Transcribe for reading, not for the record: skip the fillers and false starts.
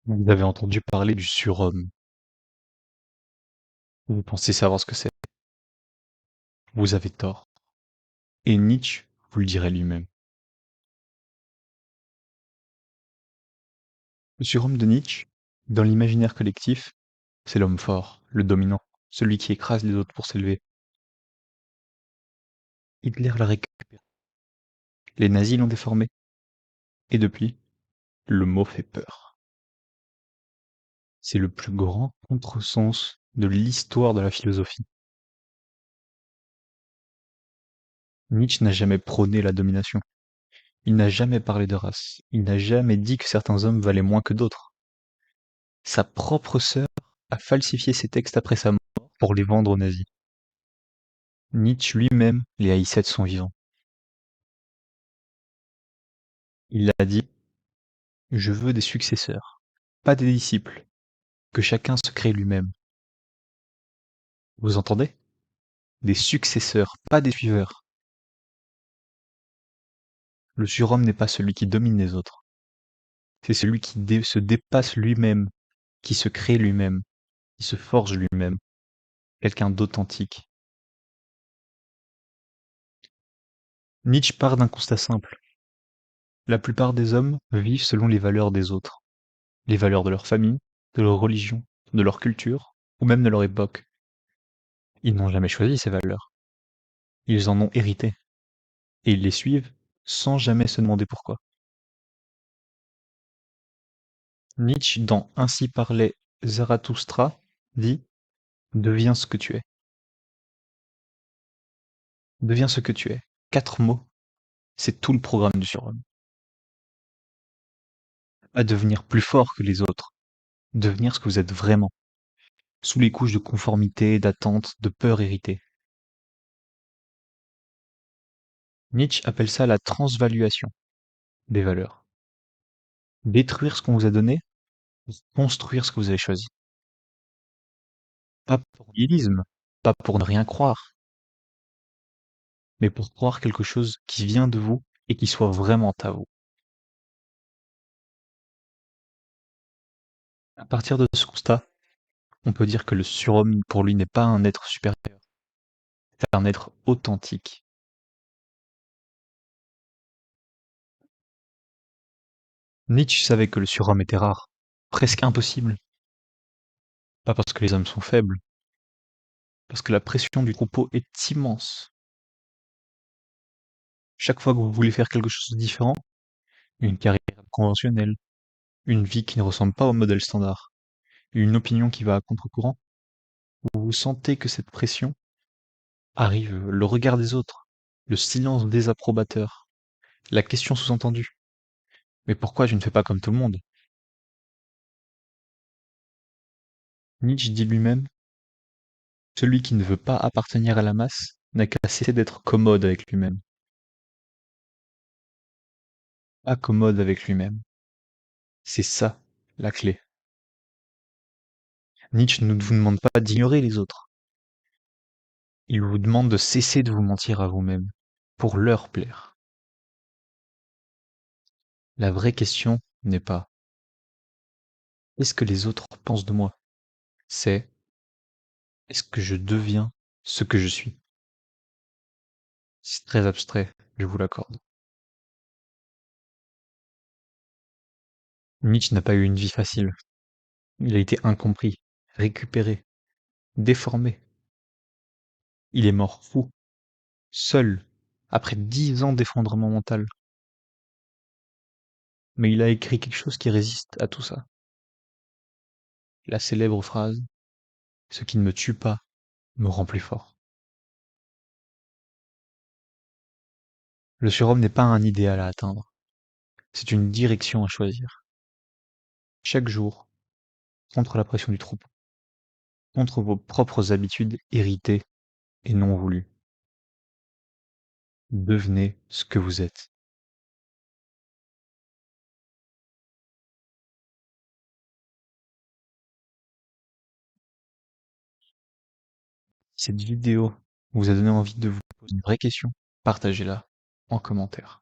Vous avez entendu parler du surhomme. Vous pensez savoir ce que c'est. Vous avez tort. Et Nietzsche vous le dirait lui-même. Le surhomme de Nietzsche, dans l'imaginaire collectif, c'est l'homme fort, le dominant, celui qui écrase les autres pour s'élever. Hitler l'a récupéré. Les nazis l'ont déformé. Et depuis, le mot fait peur. C'est le plus grand contresens de l'histoire de la philosophie. Nietzsche n'a jamais prôné la domination. Il n'a jamais parlé de race. Il n'a jamais dit que certains hommes valaient moins que d'autres. Sa propre sœur a falsifié ses textes après sa mort pour les vendre aux nazis. Nietzsche lui-même les haïssait de son vivant. Il a dit: «Je veux des successeurs, pas des disciples, que chacun se crée lui-même». Vous entendez? Des successeurs, pas des suiveurs. Le surhomme n'est pas celui qui domine les autres, c'est celui qui se dépasse lui-même, qui se crée lui-même, qui se forge lui-même, quelqu'un d'authentique. Nietzsche part d'un constat simple: la plupart des hommes vivent selon les valeurs des autres. Les valeurs de leur famille, de leur religion, de leur culture, ou même de leur époque. Ils n'ont jamais choisi ces valeurs. Ils en ont hérité. Et ils les suivent sans jamais se demander pourquoi. Nietzsche, dans Ainsi parlait Zarathustra, dit: deviens ce que tu es. Deviens ce que tu es. 4 mots, c'est tout le programme du surhomme. Pas devenir plus fort que les autres. Devenir ce que vous êtes vraiment. Sous les couches de conformité, d'attente, de peur héritée. Nietzsche appelle ça la transvaluation des valeurs. Détruire ce qu'on vous a donné pour construire ce que vous avez choisi. Pas pour nihilisme, pas pour ne rien croire, mais pour croire quelque chose qui vient de vous et qui soit vraiment à vous. À partir de ce constat, on peut dire que le surhomme, pour lui, n'est pas un être supérieur, c'est un être authentique. Nietzsche savait que le surhomme était rare, presque impossible. Pas parce que les hommes sont faibles, parce que la pression du troupeau est immense. Chaque fois que vous voulez faire quelque chose de différent, une carrière conventionnelle, une vie qui ne ressemble pas au modèle standard, une opinion qui va à contre-courant, vous sentez que cette pression arrive, le regard des autres, le silence désapprobateur, la question sous-entendue: «Mais pourquoi je ne fais pas comme tout le monde?» Nietzsche dit lui-même: «Celui qui ne veut pas appartenir à la masse n'a qu'à cesser d'être commode avec lui-même». Pas commode avec lui-même. C'est ça, la clé. Nietzsche ne vous demande pas d'ignorer les autres. Il vous demande de cesser de vous mentir à vous-même, pour leur plaire. La vraie question n'est pas: «Qu'est-ce que les autres pensent de moi?» C'est: «Est-ce que je deviens ce que je suis?» C'est très abstrait, je vous l'accorde. Nietzsche n'a pas eu une vie facile. Il a été incompris, récupéré, déformé. Il est mort fou, seul, après 10 ans d'effondrement mental. Mais il a écrit quelque chose qui résiste à tout ça. La célèbre phrase: «Ce qui ne me tue pas me rend plus fort». Le surhomme n'est pas un idéal à atteindre, c'est une direction à choisir. Chaque jour, contre la pression du troupeau, contre vos propres habitudes héritées et non voulues. Devenez ce que vous êtes. Si cette vidéo vous a donné envie de vous poser une vraie question, partagez-la en commentaire.